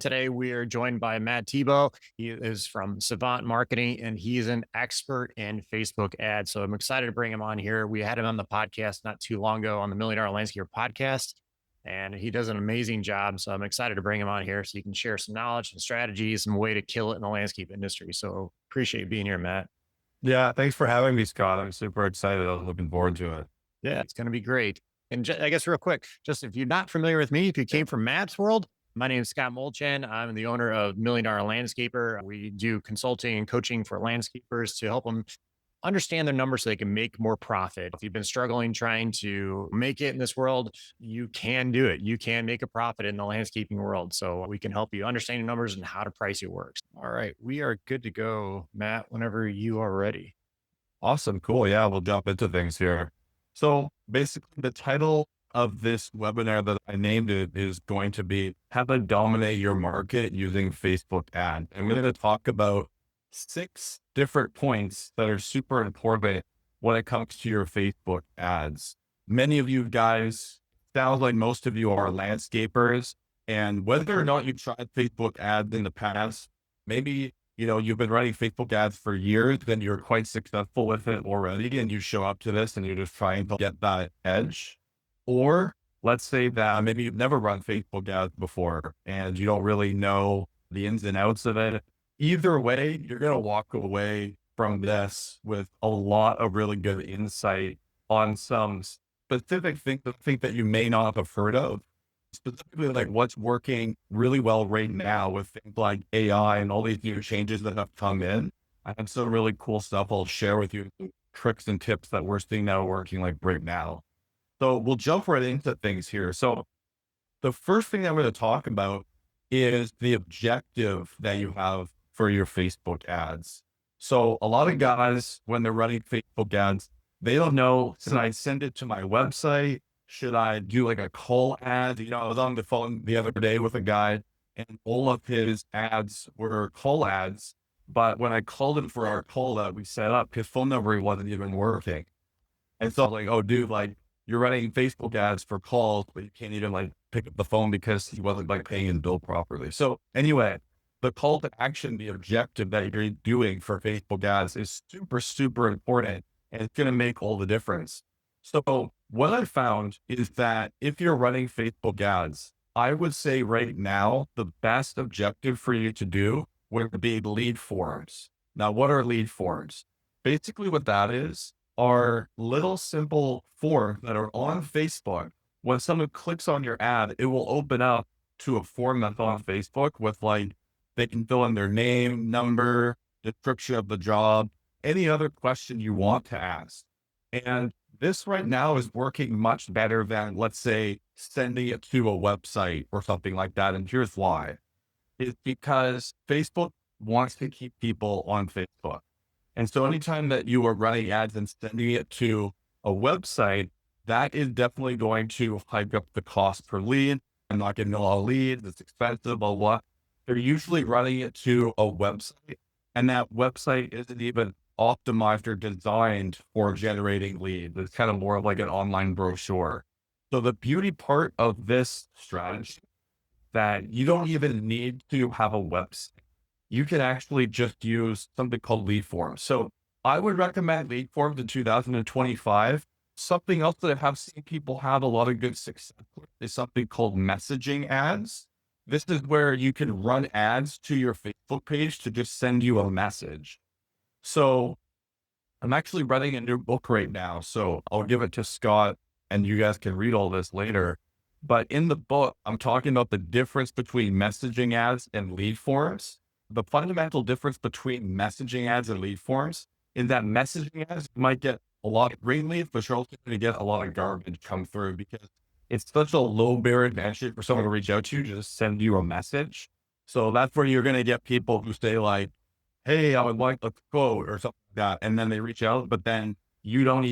Today, we are joined by Matt Thibeau. He is from Savant Marketing, and he's an expert in Facebook ads. So I'm excited to bring him on here. We had him on the podcast not too long ago on the Million Dollar Landscaper podcast, and he does an amazing job. So I'm excited to bring him on here so he can share some knowledge and strategies, some way to kill it in the landscape industry. So appreciate you being here, Matt. Yeah, thanks for having me, Scott. I'm super excited. I'm looking forward to it. Yeah, it's going to be great. And I guess real quick, just if you're not familiar with me, if you came from Matt's world, my name is Scott Molchan. I'm the owner of Million Dollar Landscaper. We do consulting and coaching for landscapers to help them understand their numbers so they can make more profit. If you've been struggling trying to make it in this world, you can do it. You can make a profit in the landscaping world. So we can help you understand your numbers and how to price your work. All right, we are good to go, Matt, whenever you are ready. Awesome. Cool. Yeah, we'll jump into things here. So basically, the title of this webinar that I named it is going to be How to Dominate Your Market Using Facebook Ads. And we're going to talk about 6 different points that are super important when it comes to your Facebook ads. Many of you guys, sounds like most of you are landscapers. And whether or not you tried Facebook ads in the past, maybe you've been running Facebook ads for years, then you're quite successful with it already, and you show up to this and you're just trying to get that edge. Or let's say that maybe you've never run Facebook ads before and you don't really know the ins and outs of it. Either way, you're going to walk away from this with a lot of really good insight on some specific things that you may not have heard of, specifically like what's working really well right now with things like AI and all these new changes that have come in. I have some really cool stuff I'll share with you, some tricks and tips that we're seeing now working like right now. So we'll jump right into things here. So the first thing I'm going to talk about is the objective that you have for your Facebook ads. So a lot of guys, when they're running Facebook ads, they don't know, should I send it to my website? Should I do like a call ad? I was on the phone the other day with a guy and all of his ads were call ads. But when I called him for our call that we set up, his phone number wasn't even working. And so I'm like, oh, dude, like you're running Facebook ads for calls, but you can't even like pick up the phone because he wasn't like paying his bill properly. So anyway, the call to action, the objective that you're doing for Facebook ads is super, super important. And it's going to make all the difference. So what I found is that if you're running Facebook ads, I would say right now, the best objective for you to do would be lead forms. Now, what are lead forms? Basically what that is are little simple forms that are on Facebook. When someone clicks on your ad, it will open up to a form that's on Facebook with like, they can fill in their name, number, description of the job, any other question you want to ask. And this right now is working much better than, let's say, sending it to a website or something like that. And here's why. It's because Facebook wants to keep people on Facebook. And so anytime that you are running ads and sending it to a website, that is definitely going to hike up the cost per lead. I'm not getting a lot of leads. It's expensive, blah, blah. They're usually running it to a website, and that website isn't even optimized or designed for generating leads. It's kind of more of like an online brochure. So the beauty part of this strategy that you don't even need to have a website. You can actually just use something called lead forms. So I would recommend lead forms in 2025. Something else that I have seen people have a lot of good success with is something called messaging ads. This is where you can run ads to your Facebook page to just send you a message. So I'm actually writing a new book right now. So I'll give it to Scott and you guys can read all this later. But in the book, I'm talking about the difference between messaging ads and lead forms. The fundamental difference between messaging ads and lead forms is that messaging ads might get a lot of great leads, but you're also going to get a lot of garbage come through because it's such a low barrier to entry for someone to reach out to you, just send you a message. So that's where you're going to get people who say like, hey, I would like a quote or something like that. And then they reach out, but then you can't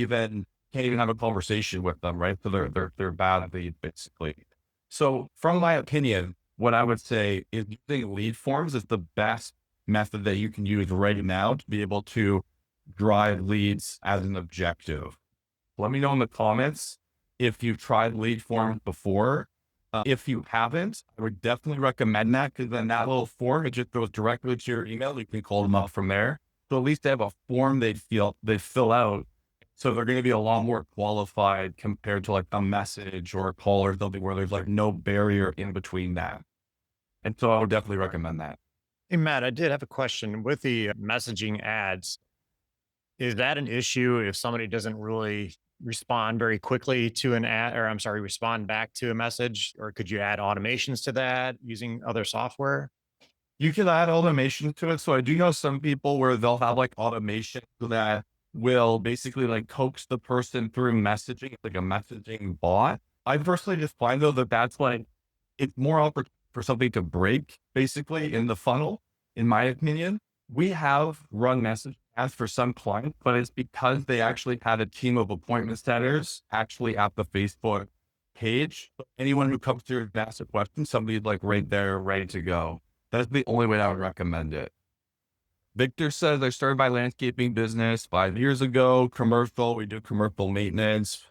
even have a conversation with them, right? So they're bad lead basically. So from my opinion, what I would say is using lead forms is the best method that you can use right now to be able to drive leads as an objective. Let me know in the comments if you've tried lead forms before If you haven't, I would definitely recommend that because then that little form, it just goes directly to your email. You can call them up from there. So at least they have a form they fill out. So they're going to be a lot more qualified compared to like a message or a call or something where there's like no barrier in between that. And so I would definitely recommend that. Hey, Matt, I did have a question with the messaging ads. Is that an issue if somebody doesn't really respond very quickly to an ad, or I'm sorry, respond back to a message? Or could you add automations to that using other software? You can add automation to it. So I do know some people where they'll have like automation that will basically like coax the person through messaging. It's like a messaging bot. I personally just find though that that's like, it's more opportunity for something to break basically in the funnel, in my opinion. We have run message ads for some clients, but it's because they actually had a team of appointment setters actually at the Facebook page. So anyone who comes through and asks a question, somebody's like right there, ready to go. That's the only way I would recommend it. Victor says, I started my landscaping business 5 years ago, commercial. We do commercial maintenance,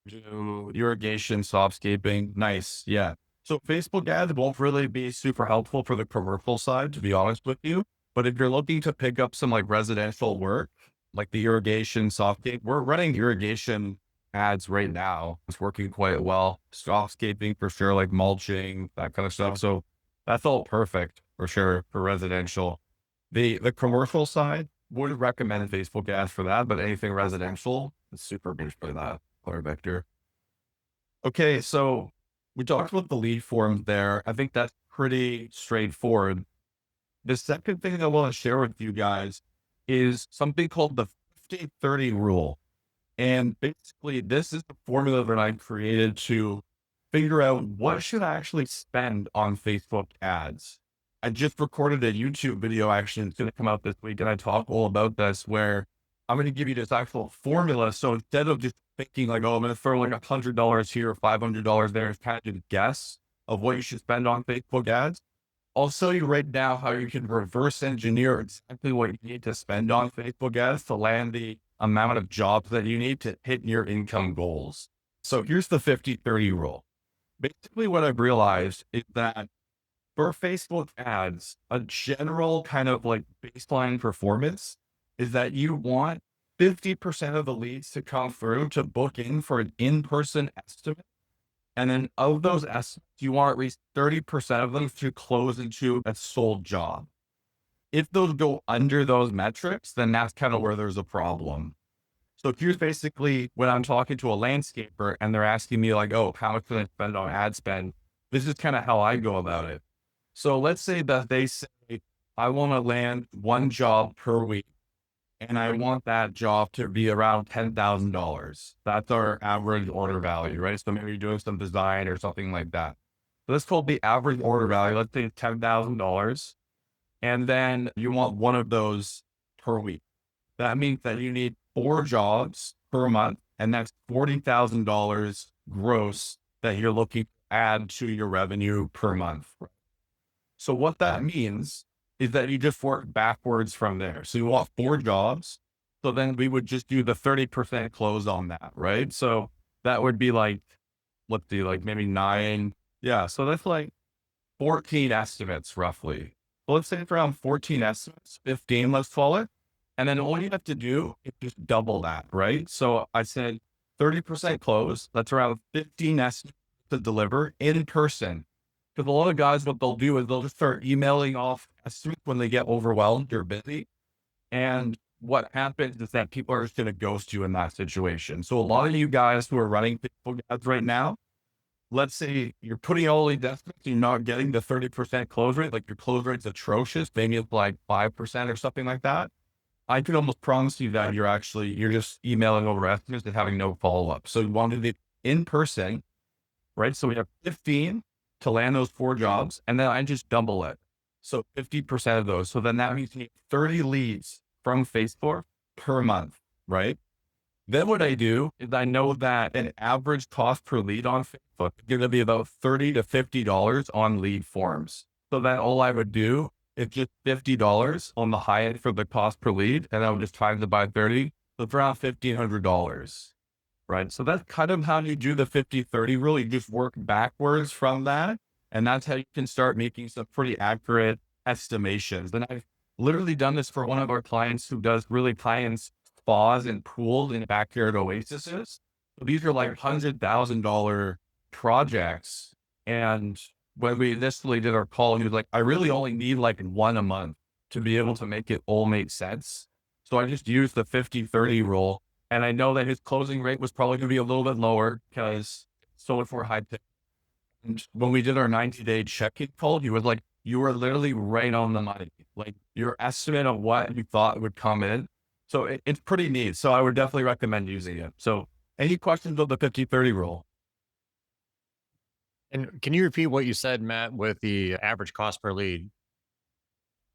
do irrigation, softscaping. Nice. Yeah. So Facebook ads won't really be super helpful for the commercial side, to be honest with you. But if you're looking to pick up some like residential work, like the irrigation, softscape, we're running irrigation ads right now. It's working quite well. Softscaping for sure, like mulching, that kind of stuff. So that's all perfect for sure for residential. The commercial side would recommend Facebook ads for that, but anything residential is super good for that. Clear vector. Okay, so we talked about the lead forms there. I think that's pretty straightforward. The second thing I want to share with you guys is something called the 50-30 rule. And basically, this is the formula that I created to figure out what should I actually spend on Facebook ads. I just recorded a YouTube video, actually, it's going to come out this week, and I talk all about this, where I'm going to give you this actual formula. So instead of just thinking like, oh, I'm going to throw like $100 here or $500 there, it's kind of just guess of what you should spend on Facebook ads. I'll show you right now how you can reverse engineer exactly what you need to spend on Facebook ads to land the amount of jobs that you need to hit your income goals. So here's the 50-30 rule. Basically, what I've realized is that for Facebook ads, a general kind of like baseline performance is that you want 50% of the leads to come through to book in for an in-person estimate. And then of those estimates, you want at least 30% of them to close into a sold job. If those go under those metrics, then that's kind of where there's a problem. So here's basically when I'm talking to a landscaper and they're asking me like, oh, how much can I spend on ad spend? This is kind of how I go about it. So let's say that they say, I want to land one job per week and I want that job to be around $10,000. That's our average order value, right? So maybe you're doing some design or something like that. So that's called the average order value. Let's say it's $10,000. And then you want one of those per week. That means that you need 4 jobs per month, and that's $40,000 gross that you're looking to add to your revenue per month. So what that means is that you just work backwards from there. So you want 4 jobs. So then we would just do the 30% close on that, right? So that would be like, let's see, like maybe 9. Yeah. So that's like 14 estimates roughly. Well, let's say it's around 14 estimates, 15, let's call it. And then all you have to do is just double that, right? So I said 30% close. That's around 15 estimates to deliver in person. Because a lot of guys, what they'll do is they'll just start emailing off estimates when they get overwhelmed or busy. And what happens is that people are just going to ghost you in that situation. So a lot of you guys who are running Facebook ads right now, let's say you're putting all these estimates, you're not getting the 30% close rate, like your close rate's atrocious, maybe it's like 5% or something like that. I could almost promise you that you're just emailing over estimates and having no follow-up. So you wanted it in person, right? So we have 15 to land those 4 jobs, and then I just double it. So 50% of those. So then that means you need 30 leads from Facebook per month, right? Then what I do is I know that an average cost per lead on Facebook is going to be about $30 to $50 on lead forms. So then all I would do is just $50 on the high end for the cost per lead, and I would just times it by 30. So it's around $1,500. right? So that's kind of how you do the 50-30 rule. You just work backwards from that. And that's how you can start making some pretty accurate estimations. And I've literally done this for one of our clients who does really high-end spas and pools in backyard oases. So these are like $100,000 projects. And when we initially did our call, he was like, I really only need like one a month to be able to make it all make sense. So I just used the 50-30 rule. And I know that his closing rate was probably going to be a little bit lower because so for high ticket. And when we did our 90-day check-in call, he was like, you were literally right on the money. Like your estimate of what you thought would come in. So it's pretty neat. So I would definitely recommend using it. So any questions on the 50-30 rule? And can you repeat what you said, Matt, with the average cost per lead?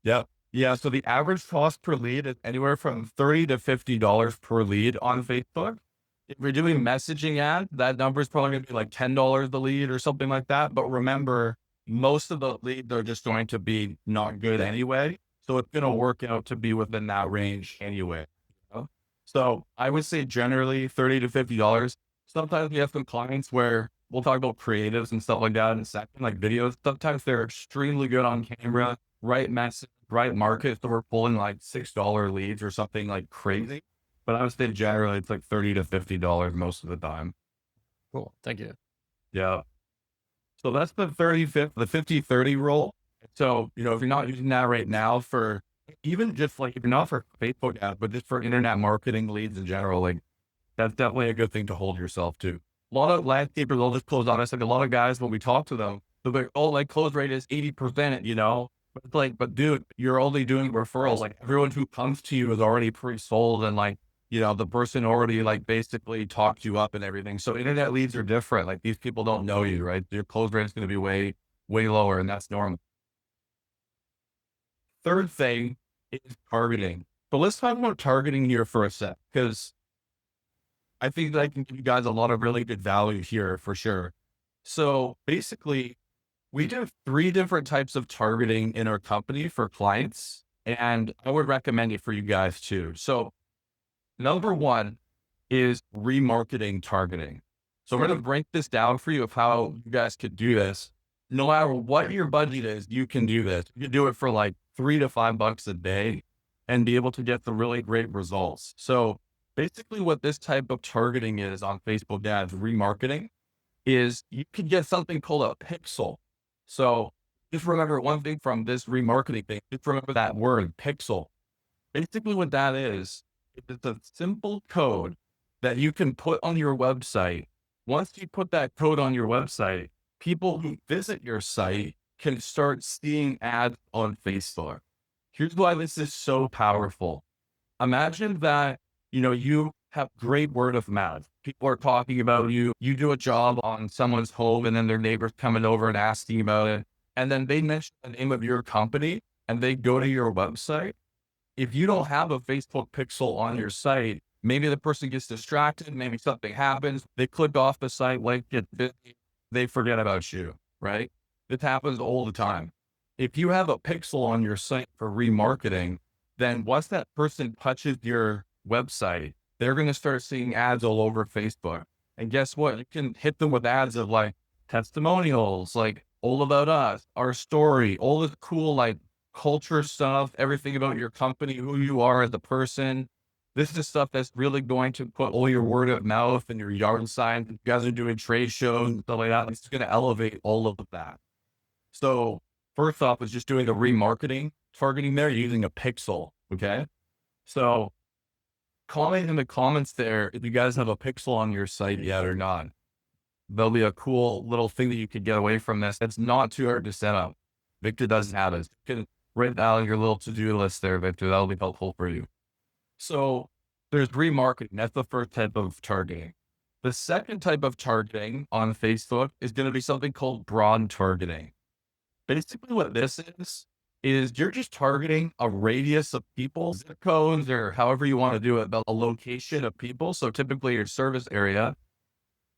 Yeah. Yeah. So the average cost per lead is anywhere from $30 to $50 per lead on Facebook. If we're doing messaging ads, that number is probably going to be like $10 the lead or something like that. But remember, most of the leads are just going to be not good anyway. So it's going to work out to be within that range anyway. You know? So I would say generally $30 to $50. Sometimes we have some clients where we'll talk about creatives and stuff like that in a second, like videos. Sometimes they're extremely good on camera, right message, right market. So we're pulling like $6 leads or something like crazy. But I would say generally it's like $30 to $50 most of the time. Cool. Thank you. Yeah. So that's the 50-30 rule. So, you know, if you're not using that right now for even just like, if you're not for Facebook ads, but just for internet marketing leads in general, like that's definitely a good thing to hold yourself to. A lot of landscapers will just close on us. Like a lot of guys, when we talk to them, they're like, oh, like close rate is 80%, you know? But it's like, but dude, you're only doing referrals. Like everyone who comes to you is already pre-sold and like, you know, the person already like basically talked you up and everything. So internet leads are different. Like these people don't know you, right? Your close rate is going to be way, way lower, and that's normal. Third thing is targeting. So let's talk about targeting here for a sec, because I think that I can give you guys a lot of really good value here for sure. So basically, we do three different types of targeting in our company for clients, and I would recommend it for you guys too. So number one is remarketing targeting. So I'm going to break this down for you of how you guys could do this. No matter what your budget is, you can do this. You can do it for like $3 to $5 a day and be able to get some really great results. So basically what this type of targeting is on Facebook ads, remarketing, is you can get something called a pixel. So just remember one thing from this remarketing thing, just remember that word pixel. Basically what that is, it's a simple code that you can put on your website. Once you put that code on your website, people who visit your site can start seeing ads on Facebook. Here's why this is so powerful. Imagine that, you know, you have great word of mouth. People are talking about you. You do a job on someone's home and then their neighbors coming over and asking about it. And then they mention the name of your company and they go to your website. If you don't have a Facebook pixel on your site, maybe the person gets distracted, maybe something happens, they click off the site, link gets busy, they forget about you, right? This happens all the time. If you have a pixel on your site for remarketing, then once that person touches your website, they're going to start seeing ads all over Facebook. And guess what? You can hit them with ads of like testimonials, like all about us, our story, all this cool, like culture stuff, everything about your company, who you are as a person. This is stuff that's really going to put all your word of mouth and your yard signs. You guys are doing trade shows and stuff like that. It's going to elevate all of that. So first off is just doing a remarketing targeting there using a pixel. Okay. So comment in the comments there if you guys have a pixel on your site yet or not. There'll be a cool little thing that you could get away from this. It's not too hard to set up. Victor doesn't have it. You can write down your little to-do list there, Victor. That'll be helpful for you. So there's remarketing. That's the first type of targeting. The second type of targeting on Facebook is going to be something called broad targeting. Basically what this is you're just targeting a radius of people, zip codes, or however you want to do it, but a location of people. So typically your service area.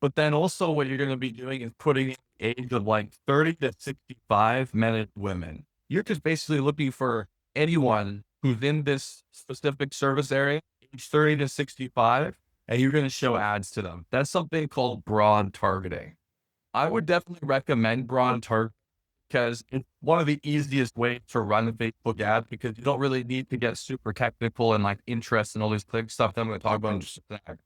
But then also what you're going to be doing is putting in the age of like 30 to 65 men and women. You're just basically looking for anyone who's in this specific service area, age 30 to 65. and you're going to show ads to them. That's something called broad targeting. I would definitely recommend broad targeting because it's one of the easiest ways to run a Facebook ad because you don't really need to get super technical and like interest and all this click stuff that I'm going to talk about in just a sec.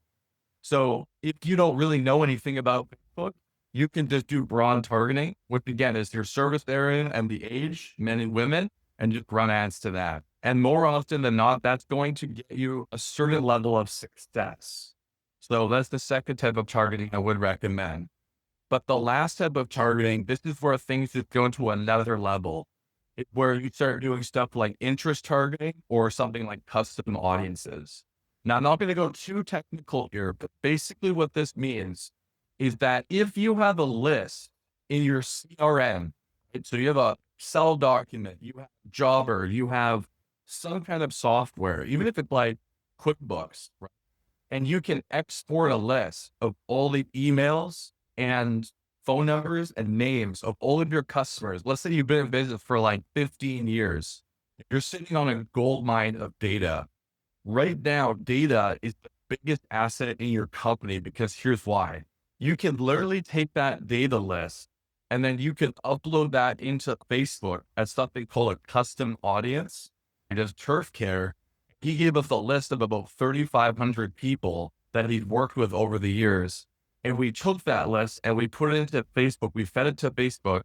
So if you don't really know anything about Facebook, you can just do broad targeting, which again is your service area and the age, men and women, and just run ads to that. And more often than not, that's going to get you a certain level of success. So that's the second type of targeting I would recommend. But the last type of targeting, this is where things just go to another level. It's where you start doing stuff like interest targeting or something like custom audiences. Now, I'm not going to go too technical here, but basically what this means is that if you have a list in your CRM, right, so you have a Excel document, you have Jobber, you have some kind of software, even if it's like QuickBooks, right? And you can export a list of all the emails and phone numbers and names of all of your customers. Let's say you've been in business for like 15 years. You're sitting on a gold mine of data. Right now, data is the biggest asset in your company because here's why. You can literally take that data list and then you can upload that into Facebook as something called a custom audience. And as Turf Care, he gave us a list of about 3,500 people that he'd worked with over the years. And we took that list and we put it into Facebook. We fed it to Facebook.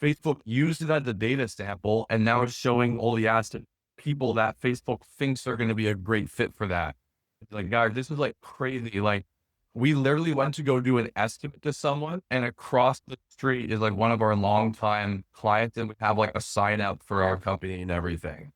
Facebook used it as a data sample and now it's showing all the ads to people that Facebook thinks are going to be a great fit for that. It's like, guys, this is like crazy. Like, we literally went to go do an estimate to someone, and across the street is like one of our longtime clients, and we have like a sign up for our company and everything.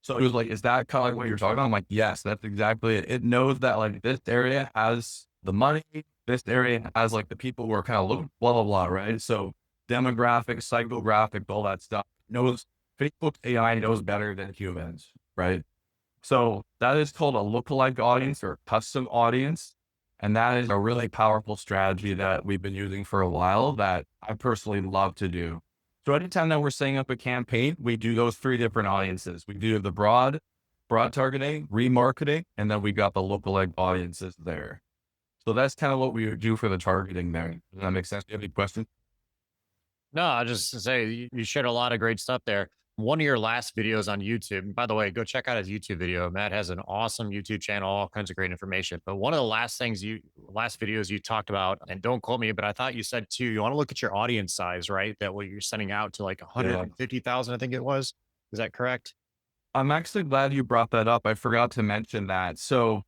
So it was like, is that kind of like what you're talking about? I'm like, yes, that's exactly it. It knows that like this area has the money, this area has like the people who are kind of looking, blah, blah, blah, right? So demographics, psychographic, all that stuff knows Facebook AI knows better than humans, right? So that is called a lookalike audience or custom audience. And that is a really powerful strategy that we've been using for a while that I personally love to do. So anytime that we're setting up a campaign, we do those three different audiences. We do the broad targeting, remarketing, and then we got the lookalike audiences there. So that's kind of what we would do for the targeting there. Does that make sense? Do you have any questions? No, I just to say you shared a lot of great stuff there. One of your last videos on YouTube, and by the way, go check out his YouTube video. Matt has an awesome YouTube channel, all kinds of great information. But one of the last videos you talked about, and don't quote me, but I thought you said too, you want to look at your audience size, right? That what you're sending out to like Yeah. 150,000, I think it was. Is that correct? I'm actually glad you brought that up. I forgot to mention that. So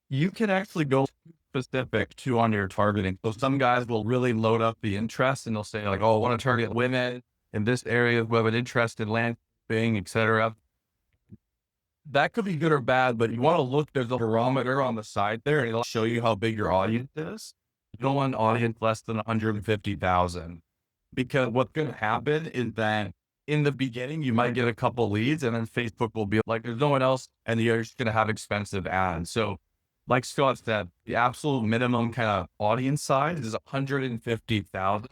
you can actually go specific to on your targeting. So some guys will really load up the interest and they'll say like, oh, I want to target women in this area who have an interest in landscaping, et cetera. That could be good or bad, but you want to look, there's a barometer on the side there and it'll show you how big your audience is. You don't want an audience less than 150,000 because what's going to happen is that in the beginning, you might get a couple leads and then Facebook will be like, there's no one else. And you're just going to have expensive ads. So like Scott said, the absolute minimum kind of audience size is 150,000.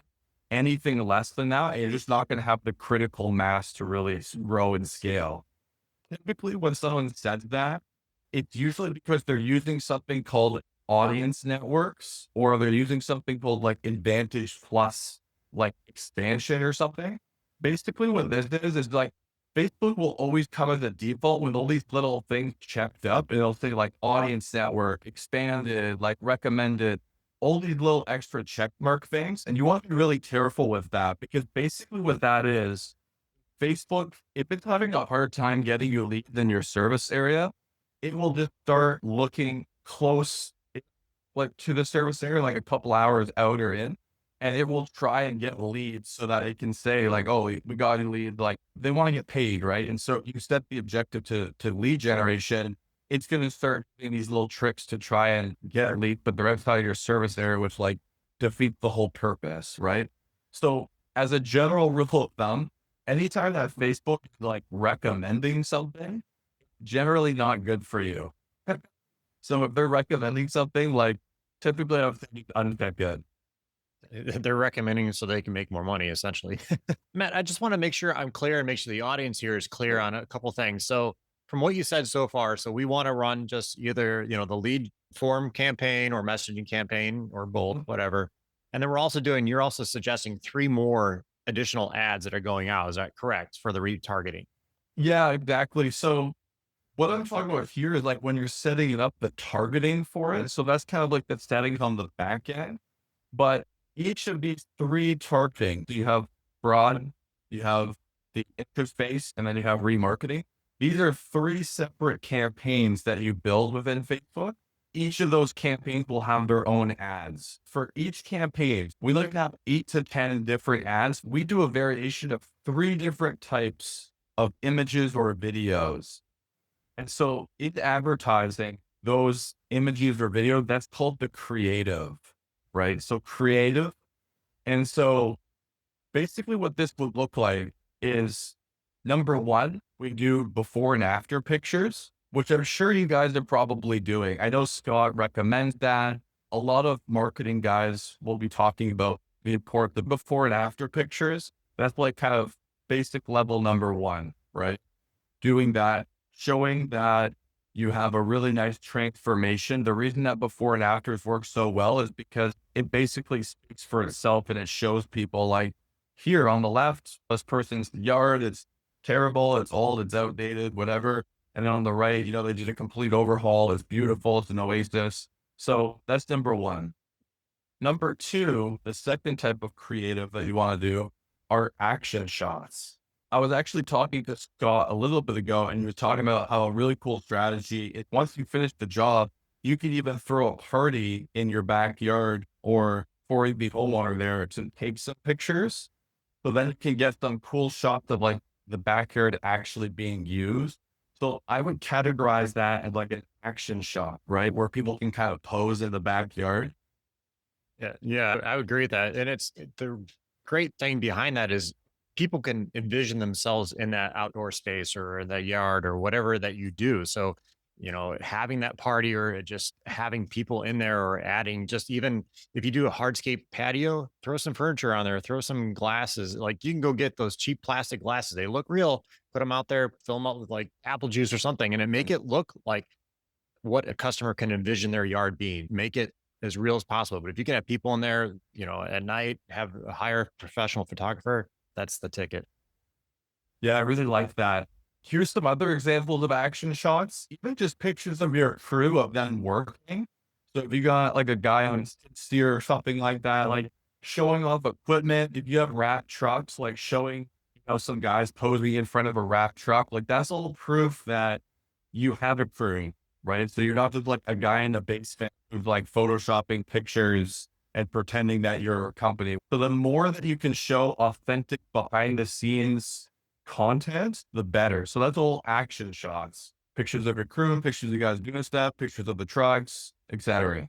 Anything less than that, you're just not going to have the critical mass to really grow and scale. Typically, when someone says that, it's usually because they're using something called audience networks, or they're using something called like Advantage Plus, like expansion or something. Basically, what this is like Facebook will always come as a default with all these little things checked up. It'll say like audience network, expanded, like recommended, all these little extra check mark things. And you want to be really careful with that because basically what that is, Facebook, if it's having a hard time getting you leads in your service area, it will just start looking close, like to the service area, like a couple hours out or in, and it will try and get leads so that it can say like, oh, we got a lead, like they want to get paid, right? And so you set the objective to lead generation. It's going to start doing these little tricks to try and get a lead, but the rest out of your service area, which like defeat the whole purpose, right? So as a general rule of thumb, anytime that Facebook is like recommending something, generally not good for you. So if they're recommending something, like typically I would think uncheck good. They're recommending so they can make more money, essentially. Matt, I just want to make sure I'm clear and make sure the audience here is clear on a couple things. So, from what you said so far, so we want to run just either, the lead form campaign or messaging campaign or both, Mhm. whatever. And then you're also suggesting three more additional ads that are going out. Is that correct for the retargeting? Yeah, exactly. So what I'm talking about here is like when you're setting up the targeting for it. So that's kind of like the settings on the back end. But each of these three targeting, so you have broad, you have the interface, and then you have remarketing. These are three separate campaigns that you build within Facebook. Each of those campaigns will have their own ads. For each campaign, we like to have 8 to 10 different ads. We do a variation of three different types of images or videos. And so in advertising, those images or video, that's called the creative, right? So creative. And so basically what this would look like is number one, we do before and after pictures, which I'm sure you guys are probably doing. I know Scott recommends that. A lot of marketing guys will be talking about the importance of before and after pictures. That's like kind of basic level number one, right? Doing that, showing that you have a really nice transformation. The reason that before and afters work so well is because it basically speaks for itself and it shows people like here on the left, this person's yard, it's terrible, it's old, it's outdated, whatever. And then on the right, they did a complete overhaul. It's beautiful. It's an oasis. So that's number one. Number two, the second type of creative that you want to do are action shots. I was actually talking to Scott a little bit ago, and he was talking about how a really cool strategy is once you finish the job, you can even throw a party in your backyard or for the homeowner there to take some pictures. So then you can get some cool shots of like the backyard actually being used. So I would categorize that as like an action shot, right? Where people can kind of pose in the backyard. Yeah, yeah, I would agree with that. And the great thing behind that is people can envision themselves in that outdoor space or in that yard or whatever that you do. So, having that party or just having people in there or adding just even if you do a hardscape patio, throw some furniture on there, throw some glasses. Like you can go get those cheap plastic glasses. They look real, put them out there, fill them up with like apple juice or something, and it make it look like what a customer can envision their yard being, make it as real as possible. But if you can have people in there, at night, have a hire professional photographer, that's the ticket. Yeah, I really like that. Here's some other examples of action shots, even just pictures of your crew of them working. So if you got like a guy on steer or something like that, like showing off equipment, if you have wrap trucks, like showing, some guys posing in front of a wrap truck, like that's all proof that you have a crew, right? So you're not just like a guy in the basement who's like photoshopping pictures and pretending that you're a company. So the more that you can show authentic behind the scenes content, the better. So that's all action shots, pictures of your crew, pictures of you guys doing stuff, pictures of the trucks, etc.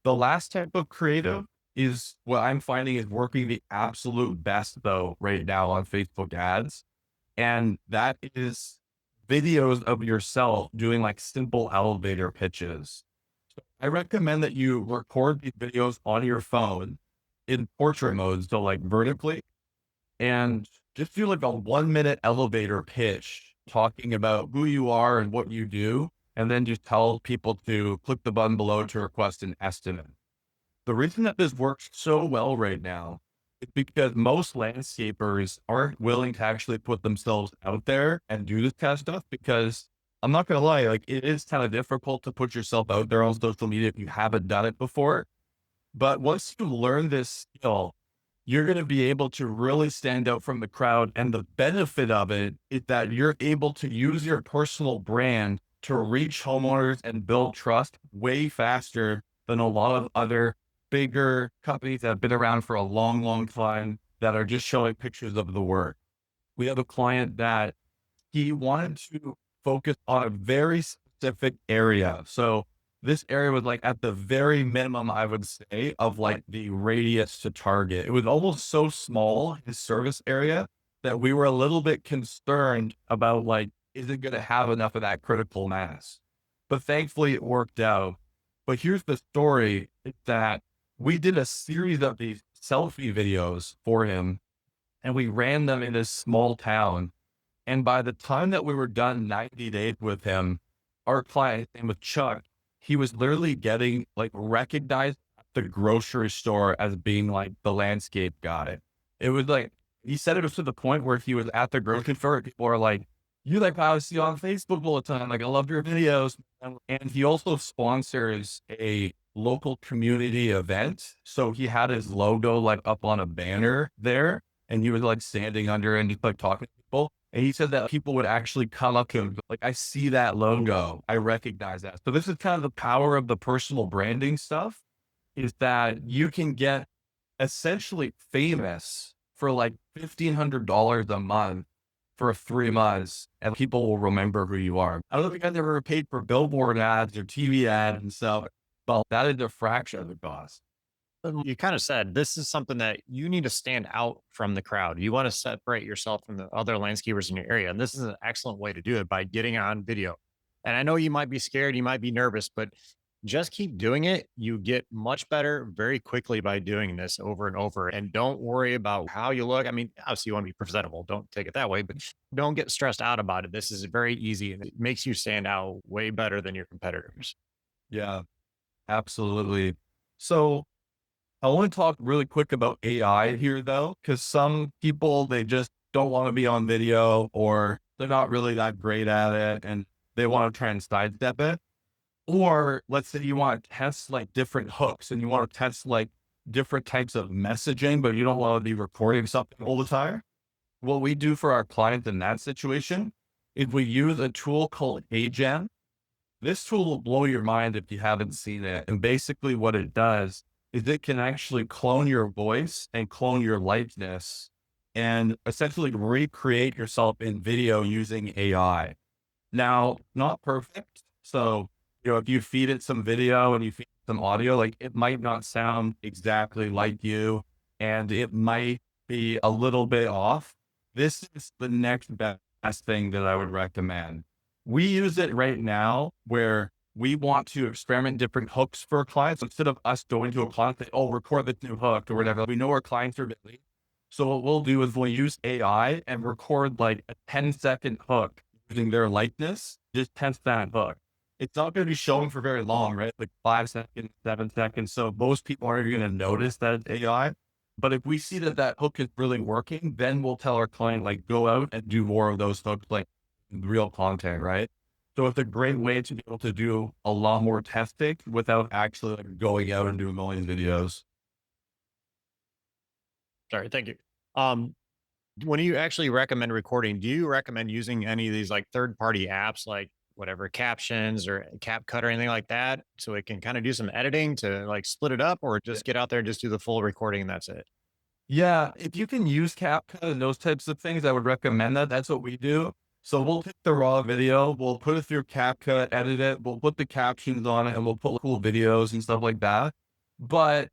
The last type of creative is what I'm finding is working the absolute best though right now on Facebook ads. And that is videos of yourself doing like simple elevator pitches. I recommend that you record these videos on your phone in portrait mode. So like vertically and just do like a 1 minute elevator pitch talking about who you are and what you do. And then just tell people to click the button below to request an estimate. The reason that this works so well right now is because most landscapers aren't willing to actually put themselves out there and do this kind of stuff because I'm not going to lie, like it is kind of difficult to put yourself out there on social media if you haven't done it before. But once you learn this skill, you're going to be able to really stand out from the crowd. And the benefit of it is that you're able to use your personal brand to reach homeowners and build trust way faster than a lot of other bigger companies that have been around for a long, long time that are just showing pictures of the work. We have a client that he wanted to focus on a very specific area. So this area was like at the very minimum, I would say, of like the radius to target. It was almost so small, his service area, that we were a little bit concerned about like, is it going to have enough of that critical mass? But thankfully it worked out. But here's the story is that we did a series of these selfie videos for him and we ran them in this small town And by the time that we were done 90 days with him, our client, his name was Chuck, he was literally getting like recognized at the grocery store as being like the landscape guy. It was like, he said it was to the point where he was at the grocery store, people are like, you like how I see you on Facebook all the time. Like, I love your videos. And he also sponsors a local community event. So he had his logo like up on a banner there and he was like standing under it and he's like talking to people. And he said that people would actually come up to him, like, I see that logo. I recognize that. So this is kind of the power of the personal branding stuff, is that you can get essentially famous for like $1,500 a month for 3 months and people will remember who you are. I don't know if you guys ever paid for billboard ads or TV ads and stuff, but that is a fraction of the cost. You kind of said this is something that you need to stand out from the crowd. You want to separate yourself from the other landscapers in your area. And this is an excellent way to do it by getting on video. And I know you might be scared, you might be nervous, but just keep doing it. You get much better very quickly by doing this over and over. And don't worry about how you look. I mean, obviously, you want to be presentable. Don't take it that way, but don't get stressed out about it. This is very easy and it makes you stand out way better than your competitors. Yeah, absolutely. So I want to talk really quick about AI here though, because some people, they just don't want to be on video or they're not really that great at it and they want to try and sidestep it. Or let's say you want to test like different hooks and you want to test like different types of messaging, but you don't want to be recording something all the time. What we do for our clients in that situation is we use a tool called Agen. This tool will blow your mind if you haven't seen it. And basically what it does is it can actually clone your voice and clone your likeness and essentially recreate yourself in video using AI. Now, not perfect. So, if you feed it some video and you feed it some audio, like it might not sound exactly like you and it might be a little bit off. This is the next best thing that I would recommend. We use it right now where we want to experiment different hooks for clients. Instead of us going to a client that, oh, record this new hook or whatever, we know our clients are busy. So what we'll do is we'll use AI and record like a 10-second hook using their likeness, just test that hook. It's not going to be showing for very long, right? Like 5 seconds, 7 seconds. So most people aren't going to notice that it's AI. But if we see that that hook is really working, then we'll tell our client, like, go out and do more of those hooks, like real content, right? So it's a great way to be able to do a lot more testing without actually like going out and doing a million videos. Sorry, thank you. Um, when you actually recommend recording, do you recommend using any of these like third party apps like whatever captions or CapCut or anything like that so it can kind of do some editing to like split it up or just get out there and just do the full recording and that's it? Yeah, if you can use CapCut and those types of things, I would recommend that. That's what we do. So we'll take the raw video, we'll put it through CapCut, edit it, we'll put the captions on it, and we'll put cool videos and stuff like that. But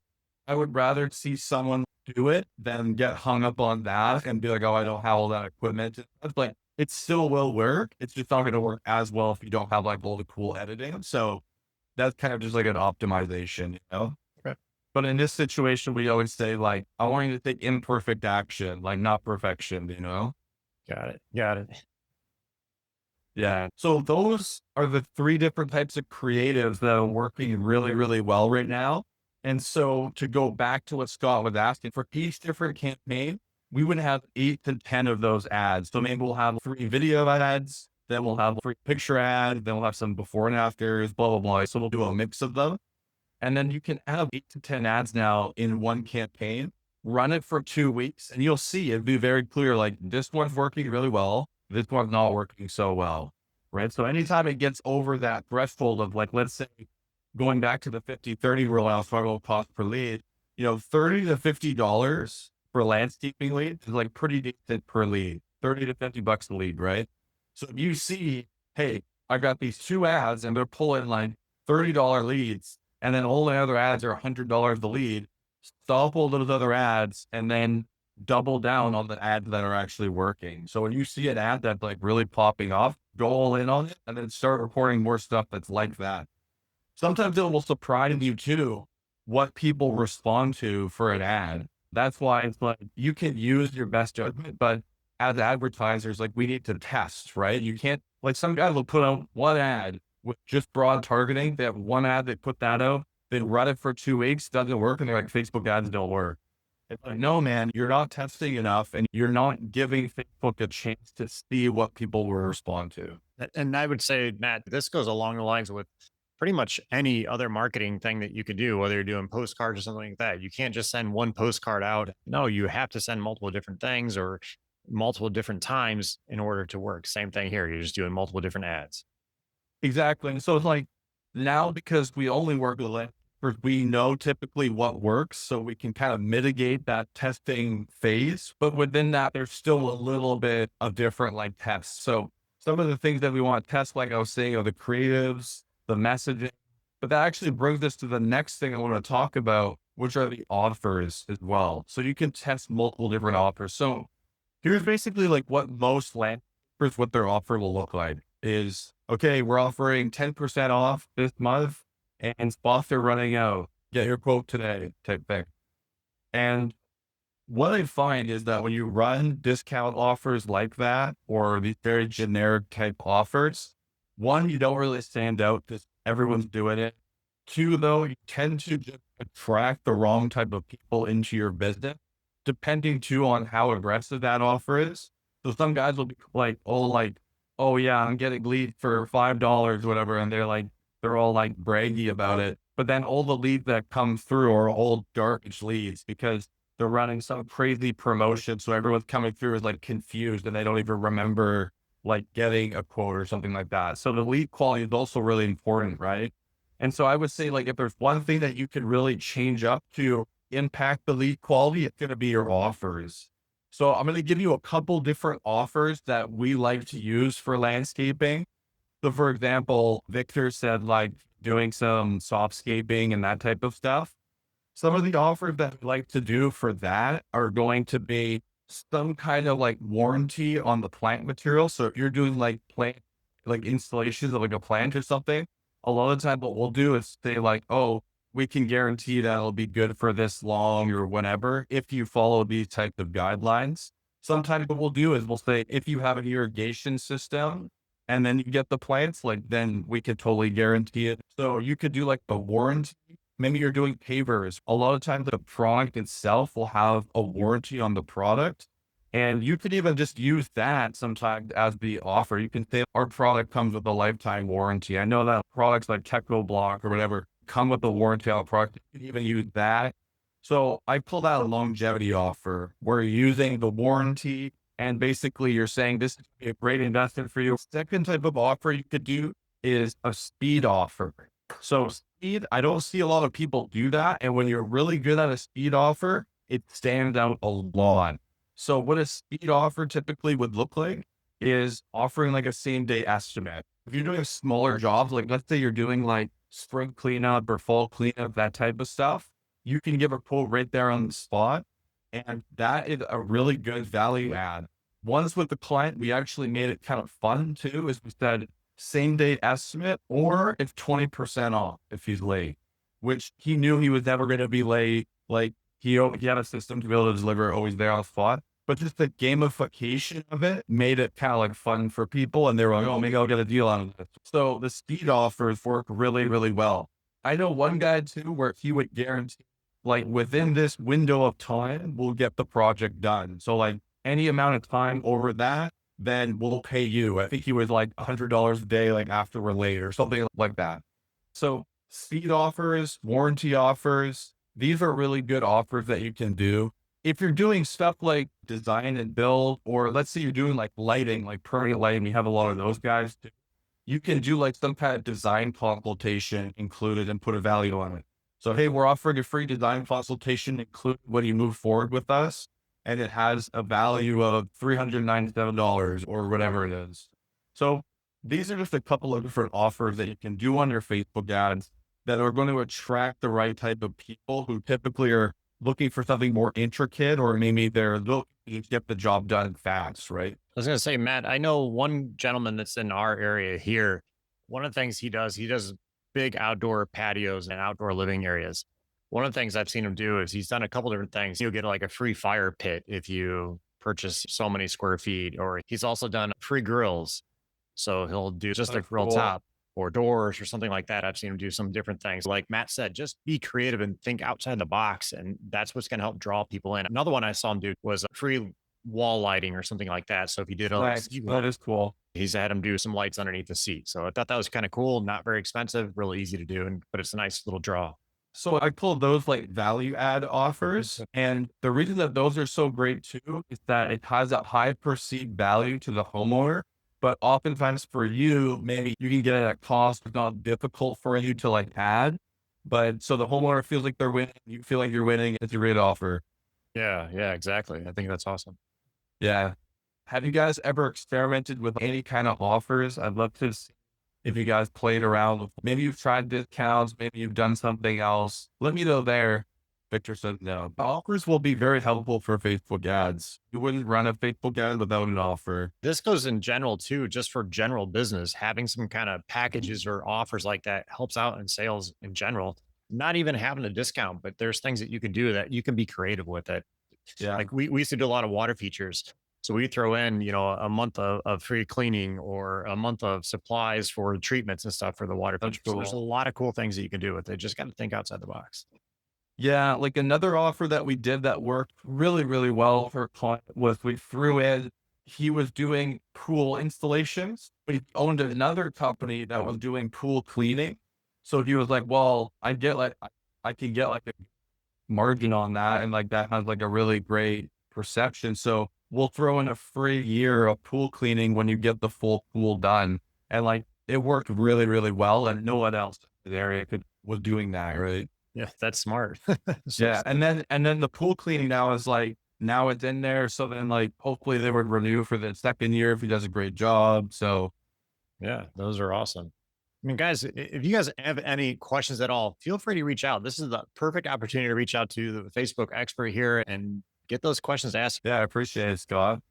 I would rather see someone do it than get hung up on that and be like, oh, I don't have all that equipment. It's like, it still will work. It's just not going to work as well if you don't have like all the cool editing. So that's kind of just like an optimization, Okay. But in this situation, we always say like, I want you to take imperfect action, like not perfection. Got it. Got it. Yeah. So those are the three different types of creatives that are working really, really well right now. And so to go back to what Scott was asking, for each different campaign, we would have 8 to 10 of those ads. So maybe we'll have 3 video ads, then we'll have 3 picture ads, then we'll have some before and afters, blah, blah, blah. So we'll do a mix of them. And then you can have 8 to 10 ads now in one campaign, run it for 2 weeks, and you'll see it'll be very clear. Like this one's working really well. This one's not working so well. Right. So anytime it gets over that threshold of like, let's say going back to the 50-30 rule, I was talking about cost per lead, $30 to $50 for landscaping lead is like pretty decent per lead, 30 to $50 a lead. Right. So if you see, hey, I got these 2 ads and they're pulling like $30 leads, and then all the other ads are $100 the lead, stop all those other ads and then double down on the ads that are actually working. So when you see an ad that's like really popping off, go all in on it and then start recording more stuff that's like that. Sometimes it will surprise you too, what people respond to for an ad. That's why it's like, you can use your best judgment, but as advertisers, like we need to test, right? You can't, like some guys will put out one ad with just broad targeting. They have one ad, they put that out, they run it for 2 weeks, doesn't work. And they're like, Facebook ads don't work. It's like, no, man, you're not testing enough and you're not giving Facebook a chance to see what people will respond to. And I would say, Matt, this goes along the lines with pretty much any other marketing thing that you could do, whether you're doing postcards or something like that. You can't just send one postcard out. No, you have to send multiple different things or multiple different times in order to work. Same thing here. You're just doing multiple different ads. Exactly. And so it's like now because we only work with landscapers, we know typically what works. So we can kind of mitigate that testing phase. But within that, there's still a little bit of different like tests. So some of the things that we want to test, like I was saying, are the creatives, the messaging. But that actually brings us to the next thing I want to talk about, which are the offers as well. So you can test multiple different offers. So here's basically like what most landscapers, what their offer will look like is, okay, we're offering 10% off this month and spots are running out. Get your quote today type thing. And what I find is that when you run discount offers like that, or these very generic type offers, one, you don't really stand out because everyone's doing it. Two, though, you tend to just attract the wrong type of people into your business, depending too on how aggressive that offer is. So some guys will be like, oh yeah, I'm getting leads for $5, whatever. And they're all like braggy about it. But then all the leads that come through are all garbage leads because they're running some crazy promotion. So everyone's coming through is like confused and they don't even remember like getting a quote or something like that. So the lead quality is also really important, right? And so I would say like if there's one thing that you could really change up to impact the lead quality, it's going to be your offers. So I'm going to give you a couple different offers that we like to use for landscaping. So for example, Victor said like doing some softscaping and that type of stuff. Some of the offers that we like to do for that are going to be some kind of like warranty on the plant material. So if you're doing like plant, like installations of like a plant or something, a lot of the time what we'll do is say like, oh, we can guarantee that it'll be good for this long or whatever if you follow these types of guidelines. Sometimes what we'll do is we'll say if you have an irrigation system and then you get the plants, like then we could totally guarantee it. So you could do like the warranty. Maybe you're doing pavers. A lot of times the product itself will have a warranty on the product. And you could even just use that sometimes as the offer. You can say our product comes with a lifetime warranty. I know that products like Techno Block or whatever come with a warranty on the product. You can even use that. So I pulled out a longevity offer where you're using the warranty and basically you're saying this is a great investment for you. Second type of offer you could do is a speed offer. So speed, I don't see a lot of people do that. And when you're really good at a speed offer, it stands out a lot. So what a speed offer typically would look like is offering like a same day estimate. If you're doing smaller jobs, like let's say you're doing like spring cleanup or fall cleanup, that type of stuff, you can give a quote right there on the spot. And that is a really good value add. Once with the client, we actually made it kind of fun too, is we said, same day estimate, or if 20% off if he's late, which he knew he was never going to be late. Like he had a system to be able to deliver always there on the spot, but just the gamification of it made it kind of like fun for people. And they were like, oh, maybe I'll get a deal on this. So the speed offers work really, really well. I know one guy too, where he would guarantee like within this window of time, we'll get the project done. So like any amount of time over that, then we'll pay you. I think he was like $100 a day, like after we're late or something like that. So speed offers, warranty offers, these are really good offers that you can do. If you're doing stuff like design and build, or let's say you're doing like lighting, like permanent lighting, we have a lot of those guys too. You can do like some kind of design consultation included and put a value on it. So, hey, we're offering a free design consultation included when you move forward with us. And it has a value of $397 or whatever it is. So these are just a couple of different offers that you can do on your Facebook ads that are going to attract the right type of people who typically are looking for something more intricate, or maybe they're looking to get the job done fast, right? I was going to say, Matt, I know one gentleman that's in our area here. One of the things he does big outdoor patios and outdoor living areas. One of the things I've seen him do is he's done a couple different things. You'll get like a free fire pit if you purchase so many square feet. Or he's also done free grills. So he'll do just a That's grill cool. top or doors or something like that. I've seen him do some different things. Like Matt said, just be creative and think outside the box. And that's what's going to help draw people in. Another one I saw him do was free wall lighting or something like that. So if you did a Nice. That is cool. he's had him do some lights underneath the seat. So I thought that was kind of cool, not very expensive, really easy to do, and but it's a nice little draw. So I pulled those like value add offers. And the reason that those are so great too is that it has a high perceived value to the homeowner. But oftentimes for you, maybe you can get it at cost. It's not difficult for you to like add. But so the homeowner feels like they're winning. You feel like you're winning. It's a great offer. Yeah, yeah, exactly. I think that's awesome. Yeah. Have you guys ever experimented with any kind of offers? I'd love to see if you guys played around with, maybe you've tried discounts, maybe you've done something else. Let me know there. Victor says no. Offers will be very helpful for Facebook ads. You wouldn't run a Facebook ad without an offer. This goes in general too, just for general business. Having some kind of packages or offers like that helps out in sales in general. Not even having a discount, but there's things that you can do that you can be creative with it. Yeah, Like we used to do a lot of water features. So we throw in, a month of free cleaning or a month of supplies for treatments and stuff for the water that's features. So there's a cool. lot of cool things that you can do with it. Just got to think outside the box. Yeah, like another offer that we did that worked really, really well for a client was we threw in, he was doing pool installations, but he owned another company that was doing pool cleaning. So he was like, well, I can get like a margin on that. And like that has like a really great perception. So we'll throw in a free year of pool cleaning when you get the full pool done. And like it worked really, really well. And no one else in the area was doing that. Right. Yeah, that's smart. So Yeah. And then the pool cleaning now is like, now it's in there. So then like, hopefully they would renew for the second year if he does a great job. So yeah, those are awesome. I mean, guys, if you guys have any questions at all, feel free to reach out. This is the perfect opportunity to reach out to the Facebook expert here and get those questions asked. yeah, I appreciate it, Scott.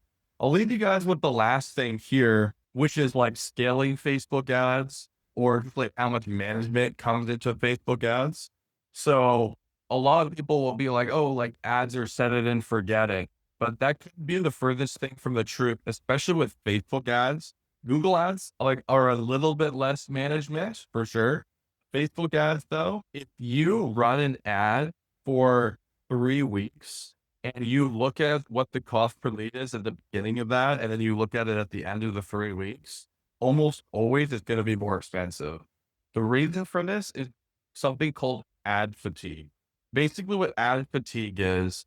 I'll leave you guys with the last thing here, which is like scaling Facebook ads or just like how much management comes into Facebook ads. So a lot of people will be like, oh, like ads are set it and forget it. But that could be the furthest thing from the truth, especially with Facebook ads. Google ads like are a little bit less management for sure. Facebook ads though, if you run an ad for 3 weeks and you look at what the cost per lead is at the beginning of that, and then you look at it at the end of the 3 weeks, almost always it's going to be more expensive. The reason for this is something called ad fatigue. Basically, what ad fatigue is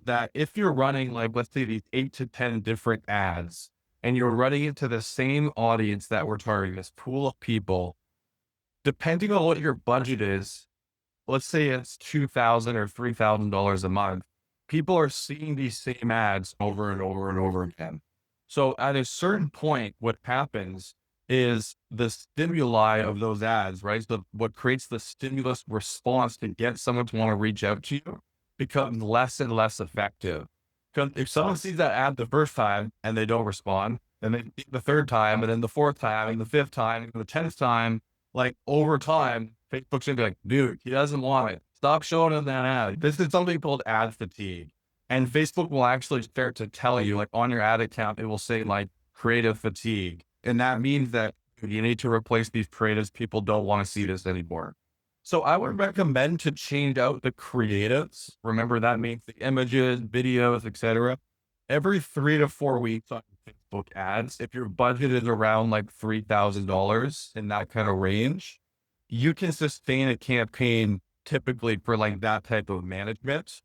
that if you're running like, let's say these 8 to 10 different ads, and you're running into the same audience that we're targeting, this pool of people, depending on what your budget is, let's say it's $2,000 or $3,000 a month, people are seeing these same ads over and over and over again. So at a certain point, what happens is the stimuli of those ads, right? So what creates the stimulus response to get someone to want to reach out to you becomes less and less effective. Because if someone sees that ad the first time and they don't respond, and then the third time, and then the fourth time, and the fifth time, and the 10th time, like over time, Facebook's gonna be like, dude, he doesn't want it. Stop showing him that ad. This is something called ad fatigue. And Facebook will actually start to tell you, like on your ad account, it will say like creative fatigue. And that means that you need to replace these creatives. People don't want to see this anymore. So I would recommend to change out the creatives. Remember that means the images, videos, etc. Every 3 to 4 weeks on Facebook ads. If your budget is around like $3,000 in that kind of range, you can sustain a campaign typically for like that type of management.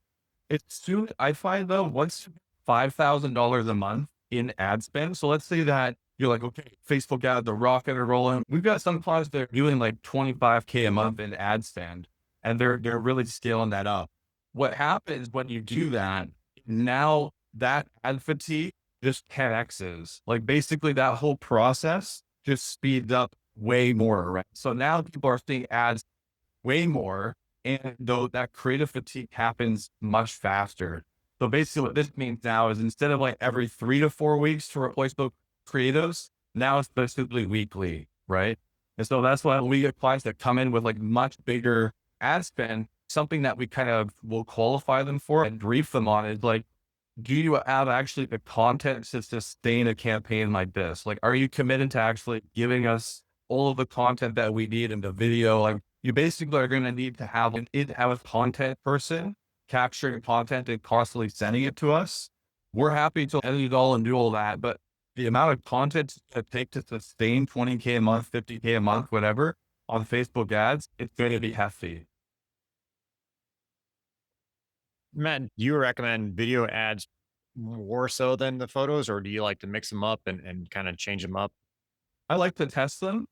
It's soon, I find though, once $5,000 a month in ad spend. So let's say that you're like, okay, Facebook ads are rocking and rolling. We've got some clients that are doing like 25K a month in ad spend, and they're really scaling that up. What happens when you do that? Now that ad fatigue just 10x's. Like basically that whole process just speeds up way more, right? So now people are seeing ads way more, and though that creative fatigue happens much faster. So basically what this means now is instead of like every 3 to 4 weeks to replace those creatives, now it's basically weekly, right? And so that's why we get clients that come in with like much bigger ad spend, something that we kind of will qualify them for and brief them on is like, do you have actually the content to sustain a campaign like this? Like, are you committed to actually giving us all of the content that we need in the video? Like, you basically are going to need to have an in-house content person capturing content and constantly sending it to us. We're happy to edit it all and do all that, but the amount of content to take to sustain 20K a month, 50K a month, whatever on Facebook ads, it's going to be hefty. Matt, do you recommend video ads more so than the photos, or do you like to mix them up and kind of change them up? I like to test them.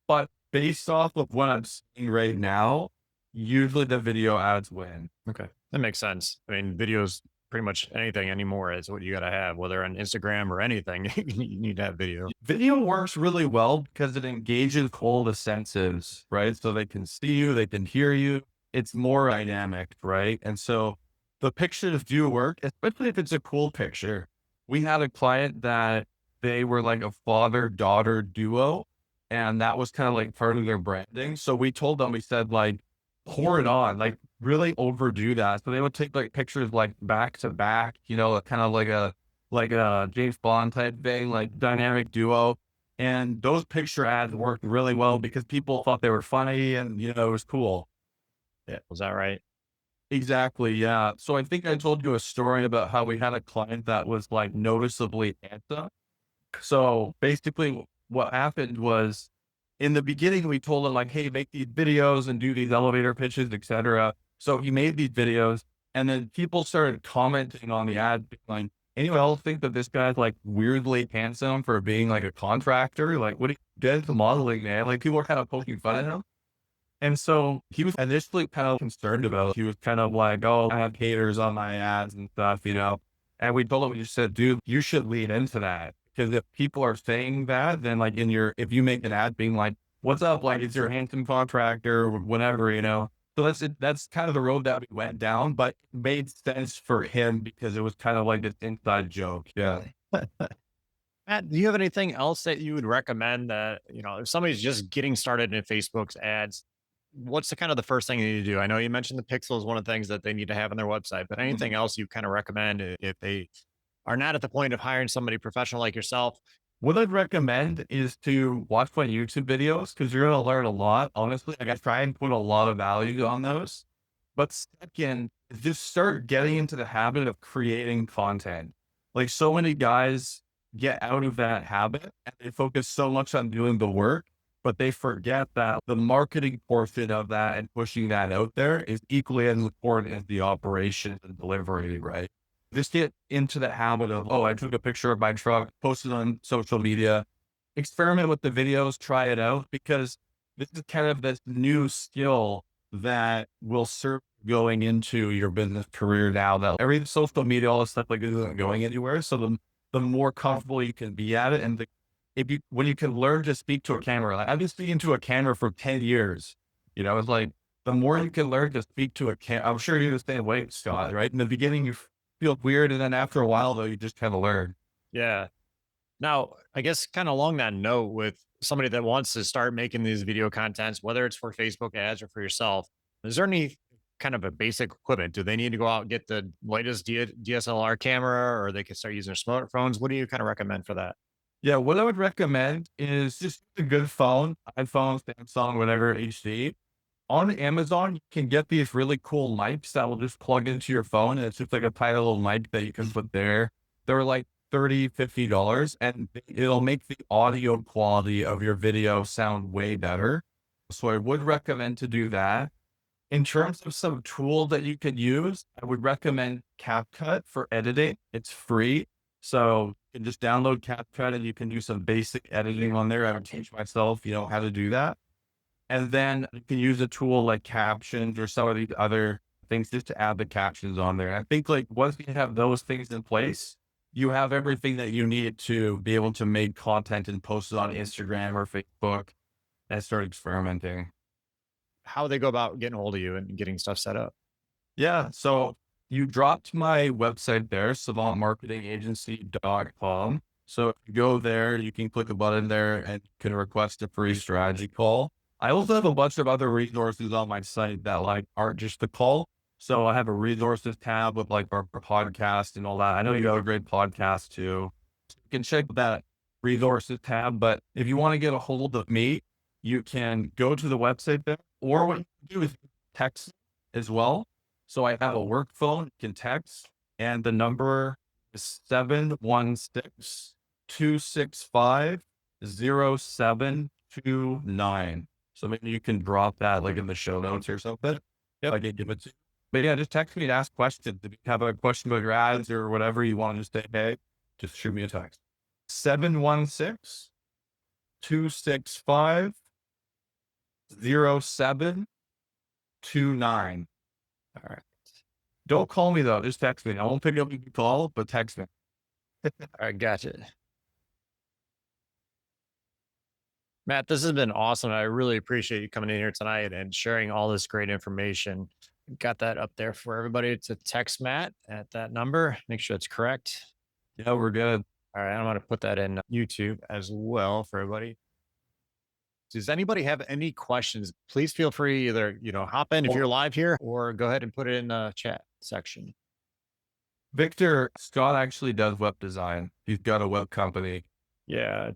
But based off of what I'm seeing right now, usually the video ads win. Okay. That makes sense. I mean, videos, pretty much anything anymore is what you got to have, whether on Instagram or anything, you need to have video. Video works really well because it engages all the senses, right? So they can see you, they can hear you. It's more dynamic, right? And so the pictures do work, especially if it's a cool picture. We had a client that they were like a father-daughter duo, and that was kind of like part of their branding. So we told them, we said like, pour it on, like really overdo that. So they would take like pictures like back to back, kind of like a James Bond type thing, like dynamic duo. And those picture ads worked really well because people thought they were funny and, it was cool. Yeah. Was that right? Exactly. Yeah. So I think I told you a story about how we had a client that was like noticeably handsome. So basically what happened was in the beginning, we told him like, hey, make these videos and do these elevator pitches, etc. So he made these videos and then people started commenting on the ad, being like, anyone else think that this guy's like weirdly handsome for being like a contractor? Like, what do you get into modeling, man? Like people were kind of poking fun at him. And so he was initially kind of concerned about it. He was kind of like, oh, I have haters on my ads and stuff. And we told him, we just said, dude, you should lean into that. Because if people are saying that, then like if you make an ad being like, what's up? Like, it's your handsome contractor or whatever. So that's it. That's kind of the road that we went down, but it made sense for him because it was kind of like this inside joke. Yeah. Matt, do you have anything else that you would recommend that, if somebody's just getting started in Facebook's ads, what's the kind of the first thing they need to do? I know you mentioned the pixel is one of the things that they need to have on their website, but anything else you kind of recommend if they are not at the point of hiring somebody professional like yourself? What I'd recommend is to watch my YouTube videos because you're going to learn a lot. Honestly, like I try and put a lot of value on those. But second, just start getting into the habit of creating content. Like so many guys get out of that habit and they focus so much on doing the work, but they forget that the marketing portion of that and pushing that out there is equally as important as the operations and delivery, right? Just get into the habit of, oh, I took a picture of my truck, posted on social media, experiment with the videos, try it out, because this is kind of this new skill that will serve going into your business career now that every social media, all this stuff like this isn't going anywhere. So the more comfortable you can be at it. And when you can learn to speak to a camera, like I've been speaking to a camera for 10 years, it's like the more you can learn to speak to a camera, I'm sure you're the same way, Scott, right? In the beginning, you feel weird. And then after a while, though, you just kind of learn. Yeah. Now, I guess kind of along that note, with somebody that wants to start making these video contents, whether it's for Facebook ads or for yourself, is there any kind of a basic equipment? Do they need to go out and get the latest DSLR camera, or they can start using their smartphones? What do you kind of recommend for that? Yeah, what I would recommend is just a good phone, iPhone, Samsung, whatever, HD. On Amazon, you can get these really cool mics that will just plug into your phone. And it's just like a tiny little mic that you can put there. They're like $30, $50, and it'll make the audio quality of your video sound way better. So I would recommend to do that. In terms of some tool that you could use, I would recommend CapCut for editing. It's free. So you can just download CapCut and you can do some basic editing on there. I would teach myself, how to do that. And then you can use a tool like Captions or some of these other things just to add the captions on there. I think like once you have those things in place, you have everything that you need to be able to make content and post it on Instagram or Facebook and start experimenting. How they go about getting a hold of you and getting stuff set up? Yeah. So you dropped my website there, savantmarketingagency.com. So if you go there, you can click a button there and you can request a free strategy call. I also have a bunch of other resources on my site that like aren't just the call. So I have a resources tab with like our podcast and all that. I know you have a great podcast too. You can check that resources tab, but if you want to get a hold of me, you can go to the website there, or what you can do is text as well. So I have a work phone, you can text, and the number is 716-265-0729. So maybe you can drop that like in the show notes or something. Yep. I can give it to you. But yeah, just text me and ask questions. If you have a question about your ads or whatever you want to just say, hey, just shoot me a text. 716-265-0729. All right. Don't call me though. Just text me. I won't pick up your call, but text me. All right, gotcha. Matt, this has been awesome. I really appreciate you coming in here tonight and sharing all this great information. Got that up there for everybody to text Matt at that number. Make sure it's correct. Yeah, we're good. All right, I'm going to put that in YouTube as well for everybody. Does anybody have any questions? Please feel free either, hop in if you're live here or go ahead and put it in the chat section. Victor, Scott actually does web design. He's got a web company. Yeah,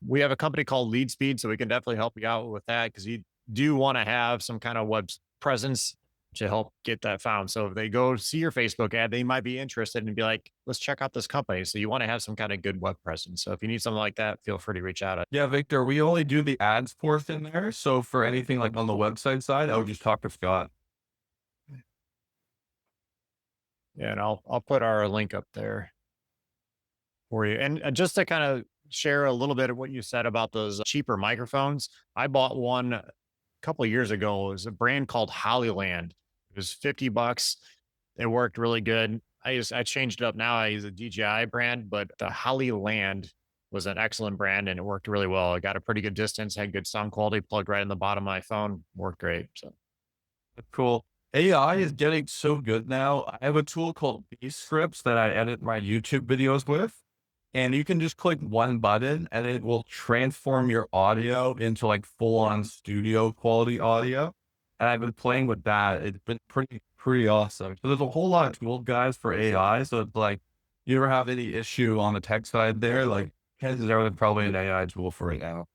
we have a company called Lead Speed, so we can definitely help you out with that because you do want to have some kind of web presence to help get that found. So if they go see your Facebook ad, they might be interested and be like, let's check out this company. So you want to have some kind of good web presence. So if you need something like that, feel free to reach out. Yeah, Victor, we only do the ads portion there. So for anything like on the website side, I would just talk to Scott. Yeah, and I'll put our link up there for you. And just to kind of share a little bit of what you said about those cheaper microphones, I bought one a couple of years ago. It was a brand called Hollyland. It was $50. It worked really good. I changed it up now. I use a DJI brand, but the Hollyland was an excellent brand and it worked really well. I got a pretty good distance, had good sound quality, plugged right in the bottom of my phone, worked great. So Cool. AI is getting so good now. I have a tool called Scripts that I edit my YouTube videos with. And you can just click one button and it will transform your audio into like full on studio quality audio. And I've been playing with that. It's been pretty awesome. So there's a whole lot of tools, guys, for AI. So it's like, you ever have any issue on the tech side there? Like, chances are there's probably an AI tool for it now.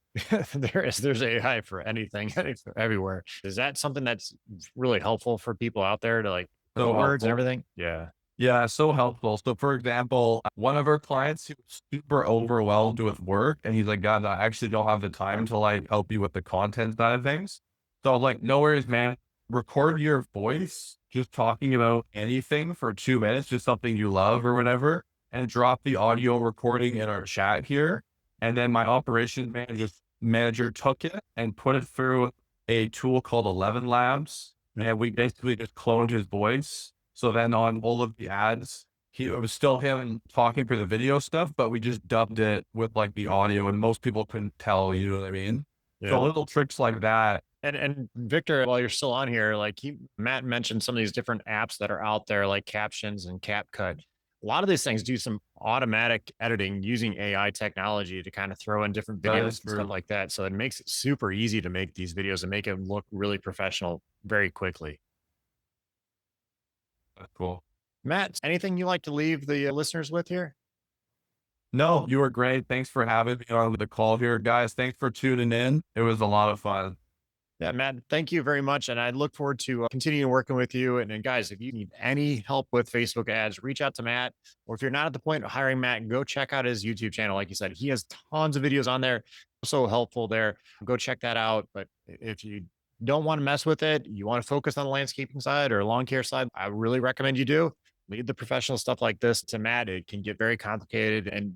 there's AI for anything, for everywhere. Is that something that's really helpful for people out there to like So put words and helpful. everything? Yeah. Yeah, so helpful. So for example, one of our clients who was super overwhelmed with work and he's like, God, I actually don't have the time to like help you with the content side of things. So I'm like, no worries, man. Record your voice just talking about anything for 2 minutes, just something you love or whatever, and drop the audio recording in our chat here. And then my operations manager took it and put it through a tool called 11 Labs. And we basically just cloned his voice. So then on all of the ads, it was still him talking for the video stuff, but we just dubbed it with like the audio and most people couldn't tell, you know what I mean? So Yeah. little tricks like that. And Victor, while you're still on here, like Matt mentioned some of these different apps that are out there, like Captions and CapCut. A lot of these things do some automatic editing using AI technology to kind of throw in different That videos is and stuff true. like that. So it makes it super easy to make these videos and make it look really professional very quickly. That's cool. Matt, anything you like to leave the listeners with here? No, you were great. Thanks for having me on the call here, guys. Thanks for tuning in. It was a lot of fun. Yeah, Matt, thank you very much. And I look forward to continuing working with you. And guys, if you need any help with Facebook ads, reach out to Matt. Or if you're not at the point of hiring Matt, go check out his YouTube channel. Like you said, he has tons of videos on there. So helpful there. Go check that out. But if you don't want to mess with it, you want to focus on the landscaping side or lawn care side, I really recommend you do. Leave the professional stuff like this to Matt. It can get very complicated and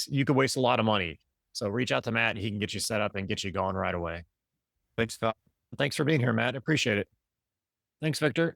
you could waste a lot of money. So reach out to Matt. He can get you set up and get you going right away. Thanks, Scott. Thanks for being here, Matt. Appreciate it. Thanks, Victor.